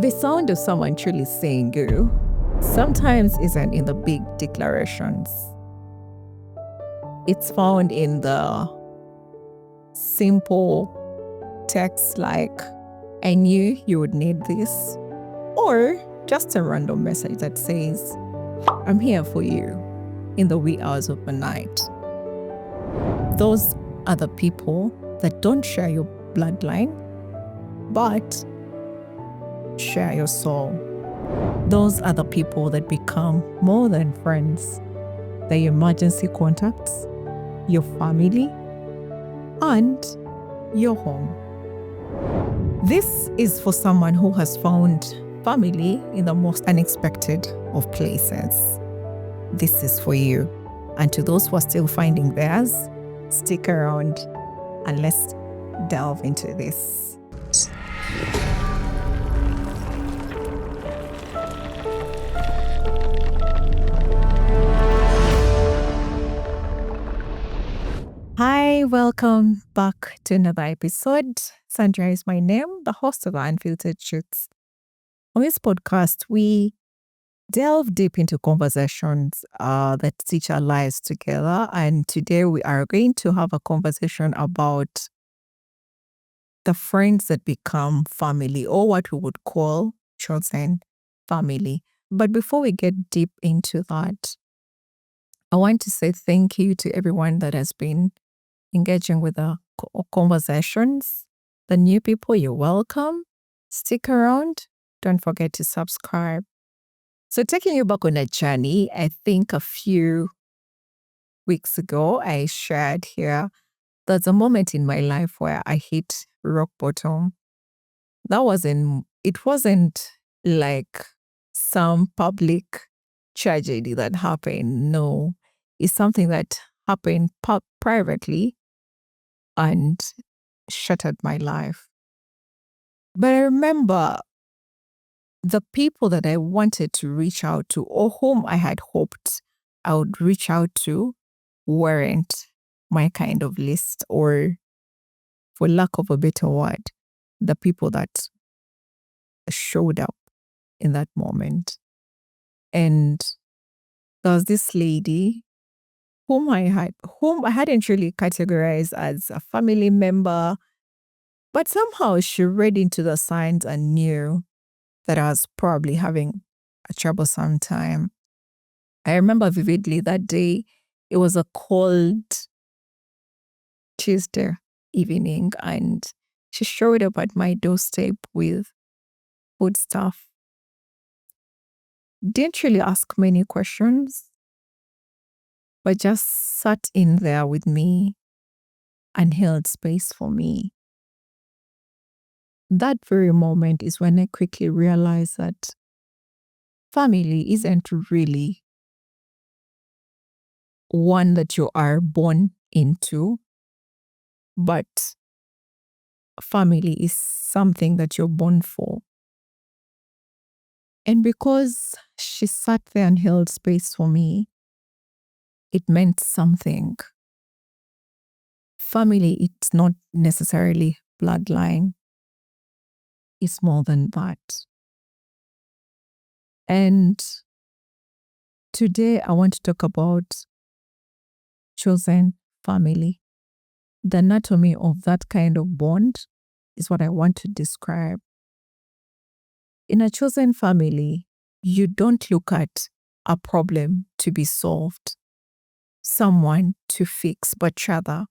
The sound of someone truly saying you sometimes isn't in the big declarations. It's found in the simple text like, I knew you would need this, or just a random message that says, I'm here for you in the wee hours of the night. Those are the people that don't share your bloodline, but share your soul. Those are the people that become more than friends. They're your emergency contacts, your family, and your home. This is for someone who has found family in the most unexpected of places. This is for you. And to those who are still finding theirs, stick around and let's delve into this. Hi, welcome back to another episode. Sandra is my name, the host of Unfiltered Truths. On this podcast, we delve deep into conversations that stitch our lives together. And today we are going to have a conversation about the friends that become family, or what we would call chosen family. But before we get deep into that, I want to say thank you to everyone that has been engaging with the conversations. The new people, you're welcome. Stick around. Don't forget to subscribe. So taking you back on a journey, I think a few weeks ago, I shared here, there's a moment in my life where I hit rock bottom. It wasn't like some public tragedy that happened. No, it's something that happened privately and shattered my life. But I remember the people that I wanted to reach out to, or whom I had hoped I would reach out to, weren't my kind of list, or for lack of a better word, the people that showed up in that moment. And there was this lady whom I hadn't really categorized as a family member, but somehow she read into the signs and knew that I was probably having a troublesome time. I remember vividly that day. It was a cold Tuesday evening, and she showed up at my doorstep with food stuff. Didn't really ask many questions, but just sat in there with me and held space for me. That very moment is when I quickly realized that family isn't really one that you are born into, but family is something that you're born for. And because she sat there and held space for me, it meant something. Family, it's not necessarily bloodline. It's more than that. And today I want to talk about chosen family. The anatomy of that kind of bond is what I want to describe. In a chosen family, you don't look at a problem to be solved, someone to fix, but rather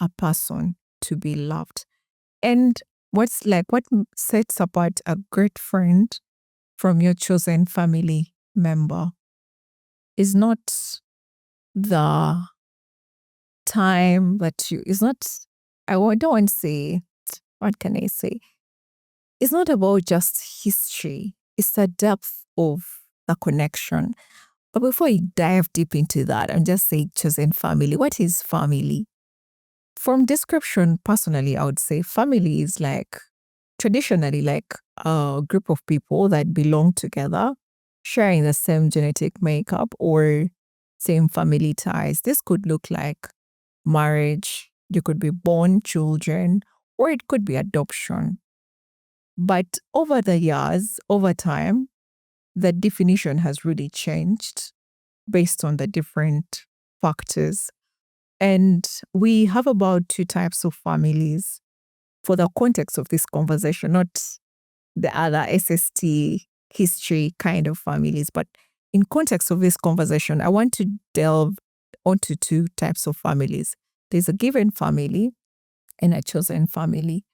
a person to be loved. And what sets apart a great friend from your chosen family member is not the time that I don't want to say, what can I say? It's not about just history. It's the depth of the connection. But before I dive deep into that, I'm just saying chosen family. What is family? From description, personally, I would say family is traditionally like a group of people that belong together, sharing the same genetic makeup or same family ties. This could look like marriage, you could be born children, or it could be adoption. But over the years, over time, the definition has really changed based on the different factors. And we have about two types of families for the context of this conversation, not the other SST history kind of families. But in context of this conversation, I want to delve onto two types of families. There's a given family and a chosen family.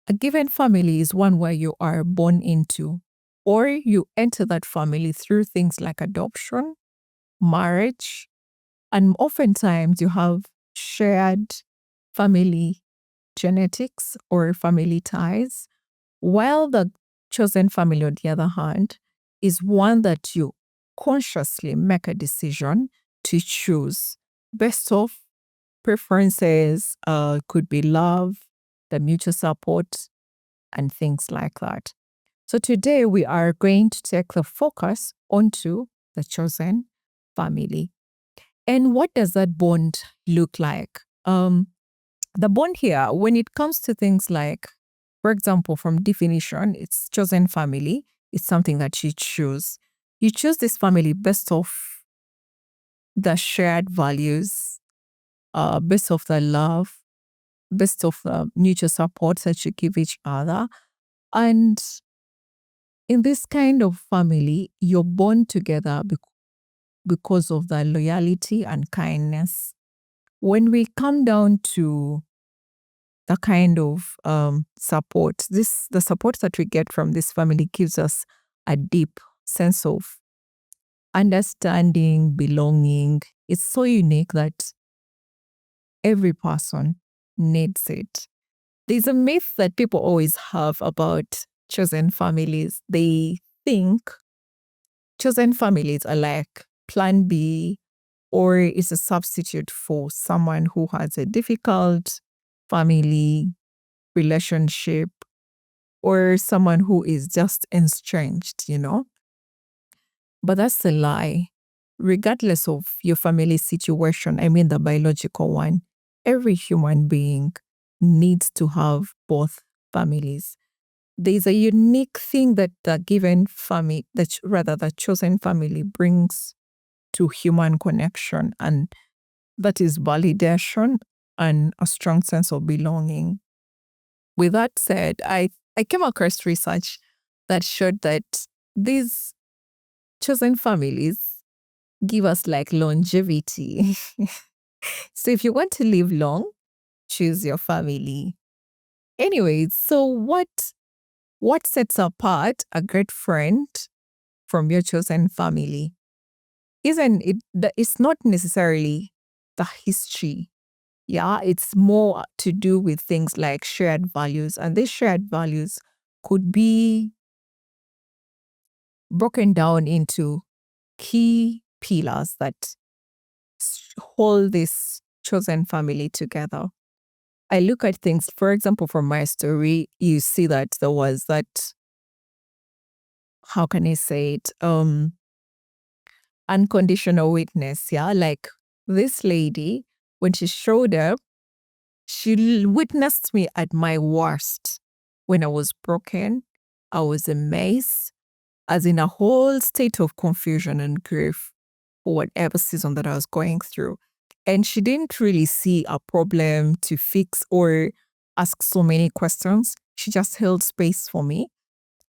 A given family is one where you are born into, or you enter that family through things like adoption, marriage, and oftentimes you have shared family genetics or family ties, while the chosen family, on the other hand, is one that you consciously make a decision to choose based off preferences, could be love, the mutual support, and things like that. So today we are going to take the focus onto the chosen family. And what does that bond look like? The bond here, when it comes to things like, for example, from definition, it's chosen family. It's something that you choose. You choose this family based off the shared values, based off the love, based off the mutual support that you give each other. And in this kind of family, you're born together because of the loyalty and kindness. When we come down to the kind of support, the support that we get from this family gives us a deep sense of understanding, belonging. It's so unique that every person needs it. There's a myth that people always have about chosen families. They think chosen families are like plan B, or is a substitute for someone who has a difficult family relationship, or someone who is just estranged, But that's a lie. Regardless of your family situation, I mean the biological one, every human being needs to have both families. There's a unique thing that the given family, the chosen family brings to human connection, and that is validation and a strong sense of belonging. With that said, I came across research that showed that these chosen families give us like longevity. So if you want to live long, choose your family. Anyways, so what sets apart a great friend from your chosen family? Isn't it that it's not necessarily the history. Yeah, it's more to do with things like shared values. And these shared values could be broken down into key pillars that hold this chosen family together. I look at things, for example, from my story, you see that there was that, how can I say it? Unconditional witness. Yeah, like this lady, when she showed up, she witnessed me at my worst. When I was broken, I was a mess, as in a whole state of confusion and grief for whatever season that I was going through. And she didn't really see a problem to fix or ask so many questions. She just held space for me.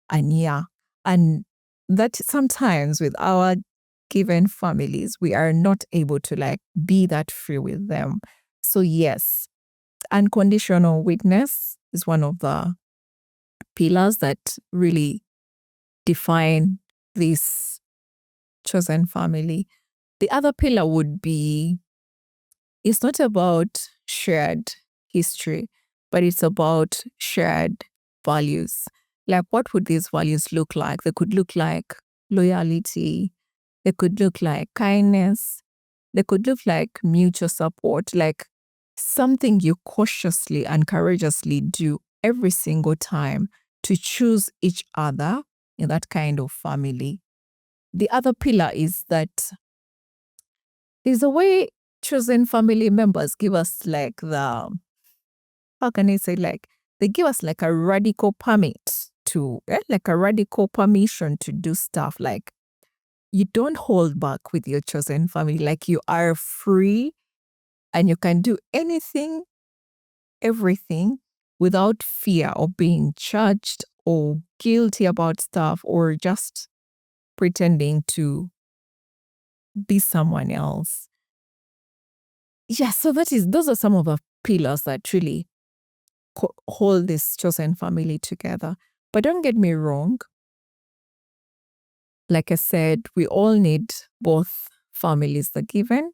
And yeah, and that sometimes with our given families, we are not able to like be that free with them. So yes, unconditional witness is one of the pillars that really define this chosen family. The other pillar would be, it's not about shared history, but it's about shared values. Like, what would these values look like? They could look like loyalty. They could look like kindness. They could look like mutual support, like something you cautiously and courageously do every single time to choose each other in that kind of family. The other pillar is that there's a way chosen family members give us like how can I say, like, they give us like a radical permit to like a radical permission to do stuff. Like you don't hold back with your chosen family. Like you are free and you can do anything, everything without fear of being judged or guilty about stuff or just pretending to be someone else. Yeah, so those are some of the pillars that really hold this chosen family together. But don't get me wrong. Like I said, we all need both families, the given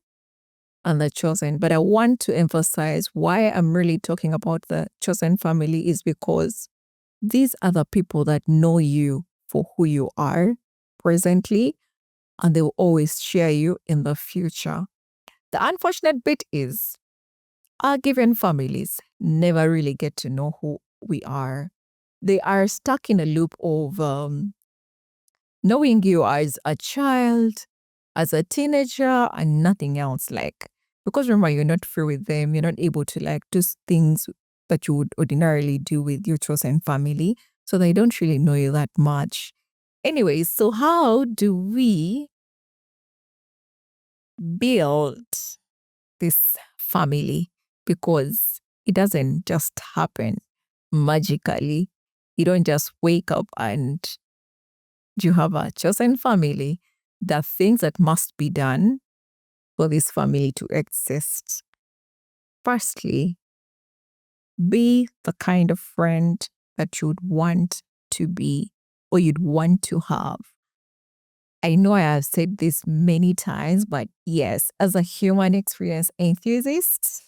and the chosen. But I want to emphasize why I'm really talking about the chosen family is because these are the people that know you for who you are presently, and they will always share you in the future. The unfortunate bit is our given families never really get to know who we are. They are stuck in a loop of knowing you as a child, as a teenager, and nothing else. Like, because remember, you're not free with them, you're not able to like do things that you would ordinarily do with your chosen family. So they don't really know you that much. Anyways, so how do we build this family? Because it doesn't just happen magically. You don't just wake up and you have a chosen family. There are things that must be done for this family to exist. Firstly, be the kind of friend that you'd want to be or you'd want to have. I know I have said this many times, but yes, as a human experience enthusiast,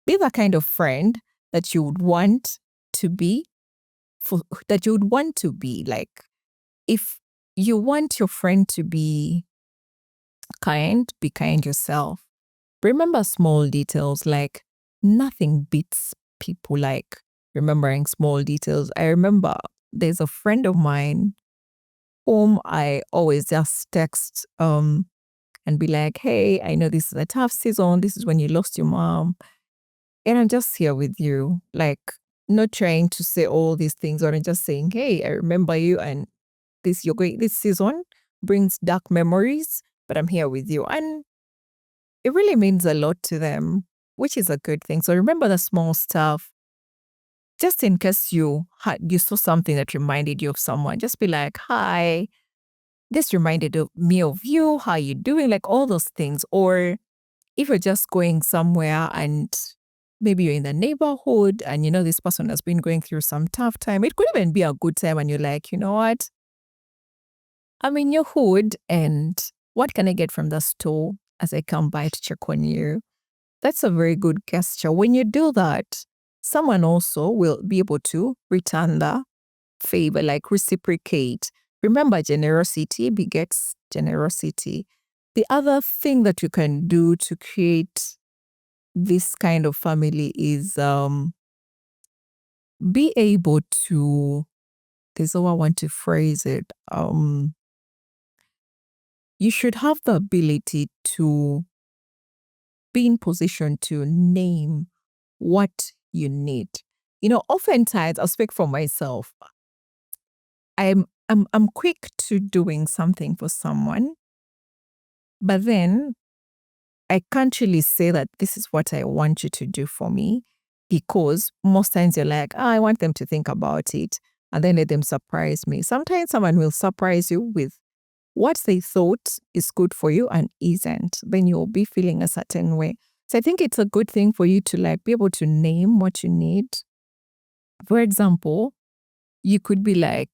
be the kind of friend that you would want to be, like, if you want your friend to be kind yourself. Remember small details, like nothing beats people like remembering small details. I remember there's a friend of mine whom I always just text and be like, hey, I know this is a tough season. This is when you lost your mom. And I'm just here with you. Like, not trying to say all these things, or I'm just saying, hey, I remember you and this season brings dark memories, but I'm here with you. And it really means a lot to them, which is a good thing. So remember the small stuff. Just in case you saw something that reminded you of someone, just be like, hi, this reminded me of you. How you doing? Like all those things. Or if you're just going somewhere and maybe you're in the neighborhood and you know this person has been going through some tough time, it could even be a good time and you're like, you know what? I'm in your hood and what can I get from the store as I come by to check on you? That's a very good gesture. When you do that, someone also will be able to return the favor, like reciprocate. Remember, generosity begets generosity. The other thing that you can do to create this kind of family is be able to, this is how I want to phrase it. You should have the ability to be in position to name what you need. You know, oftentimes I'll speak for myself. I'm quick to doing something for someone, but then I can't really say that this is what I want you to do for me, because most times you're like, oh, I want them to think about it and then let them surprise me. Sometimes someone will surprise you with what they thought is good for you and isn't. Then you'll be feeling a certain way. So I think it's a good thing for you to like be able to name what you need. For example, you could be like,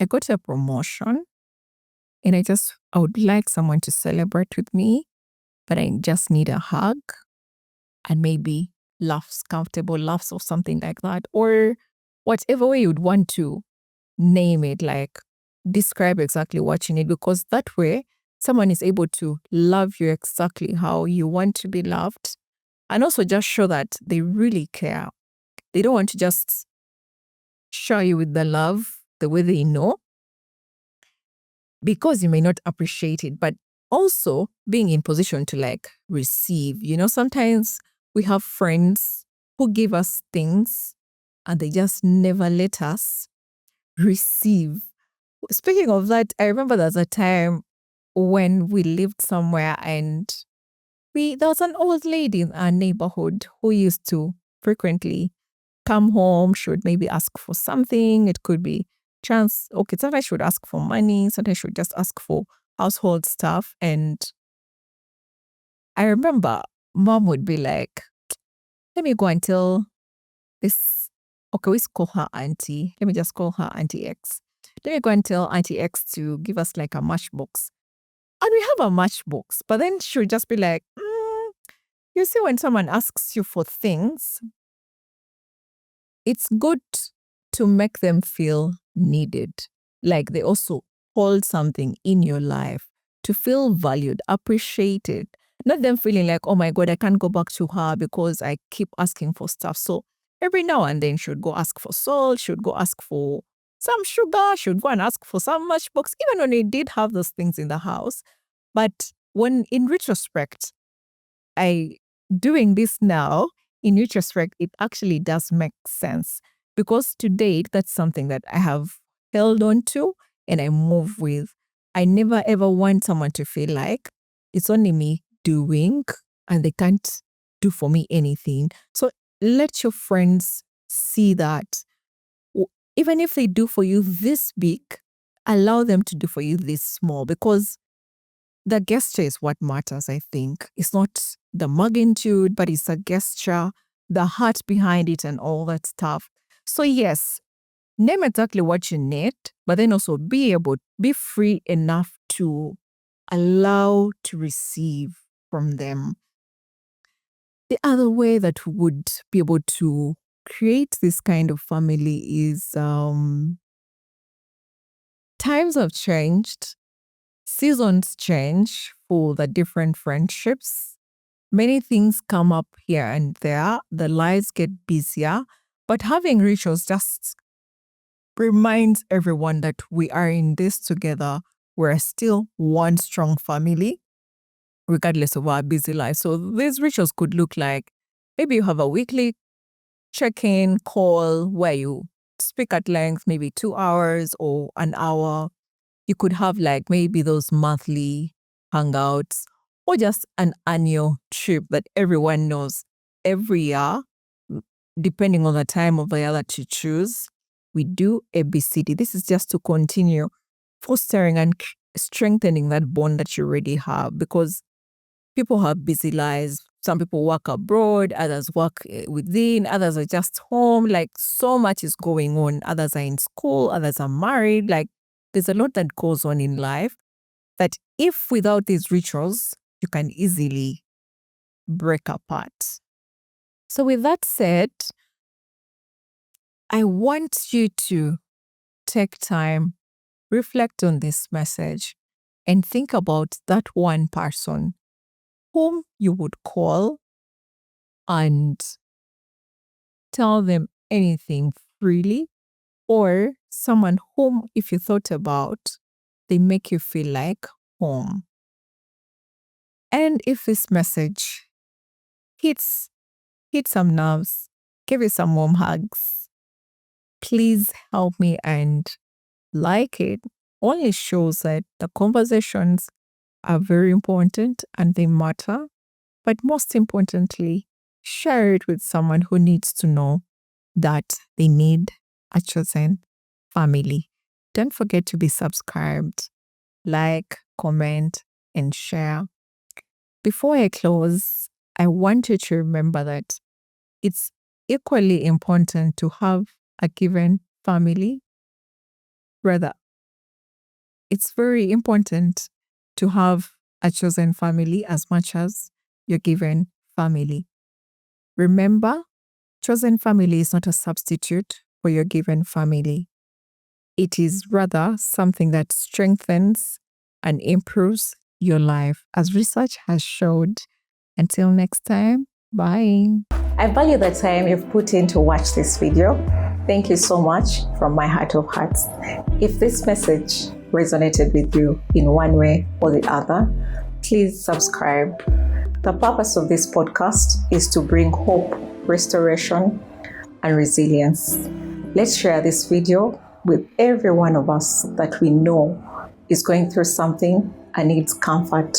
I got a promotion and I would like someone to celebrate with me, but I just need a hug and maybe comfortable laughs or something like that. Or whatever way you'd want to name it, like describe exactly what you need, because that way someone is able to love you exactly how you want to be loved. And also just show that they really care. They don't want to just show you with the love the way they know, because you may not appreciate it, but also being in position to like receive. You know, sometimes we have friends who give us things and they just never let us receive. Speaking of that, I remember there was a time when we lived somewhere and there was an old lady in our neighborhood who used to frequently come home. She would maybe ask for something. It could be sometimes she would ask for money. Sometimes she would just ask for household stuff. And I remember mom would be like, let me go and tell this, okay, we call her auntie. Let me just call her Auntie X. Let me go and tell Auntie X to give us like a matchbox. And we have a matchbox, but then she would just be like, you see, when someone asks you for things, it's good to make them feel needed. Like they also hold something in your life, to feel valued, appreciated. Not them feeling like, oh my God, I can't go back to her because I keep asking for stuff. So every now and then she would go ask for salt, she would go ask for some sugar, she would go and ask for some matchbox, even when we did have those things in the house. But when in retrospect, doing this now, in retrospect, it actually does make sense, because to date, that's something that I have held on to and I move with. I never ever want someone to feel like it's only me doing and they can't do for me anything. So let your friends see that even if they do for you this big, allow them to do for you this small, because the gesture is what matters, I think. It's not the magnitude, but it's a gesture, the heart behind it and all that stuff. So yes, name exactly what you need, but then also be free enough to allow to receive from them. The other way that we would be able to create this kind of family is times have changed. Seasons change for the different friendships. Many things come up here and there. The lives get busier. But having rituals just reminds everyone that we are in this together. We're still one strong family, regardless of our busy lives. So these rituals could look like, maybe you have a weekly check-in call where you speak at length, maybe 2 hours or an hour. You could have like maybe those monthly hangouts, or just an annual trip that everyone knows every year, depending on the time of the year that you choose. We do ABCD. This is just to continue fostering and strengthening that bond that you already have, because people have busy lives. Some people work abroad, others work within, others are just home. Like, so much is going on. Others are in school, others are married. Like, there's a lot that goes on in life that if without these rituals, you can easily break apart. So with that said, I want you to take time, reflect on this message, and think about that one person whom you would call and tell them anything freely, or someone whom, if you thought about, they make you feel like home. And if this message hit some nerves, give you some warm hugs, please help me and like it. Only shows that the conversations are very important and they matter. But most importantly, share it with someone who needs to know that they need a chosen family. Don't forget to be subscribed, like, comment, and share. Before I close, I want you to remember that it's equally important to have a given family. Rather, it's very important to have a chosen family as much as your given family. Remember, chosen family is not a substitute for your given family. It is rather something that strengthens and improves your life, as research has showed. Until next time, bye. I value the time you've put in to watch this video. Thank you so much from my heart of hearts. If this message resonated with you in one way or the other, please subscribe. The purpose of this podcast is to bring hope, restoration, and resilience. Let's share this video with every one of us that we know is going through something and needs comfort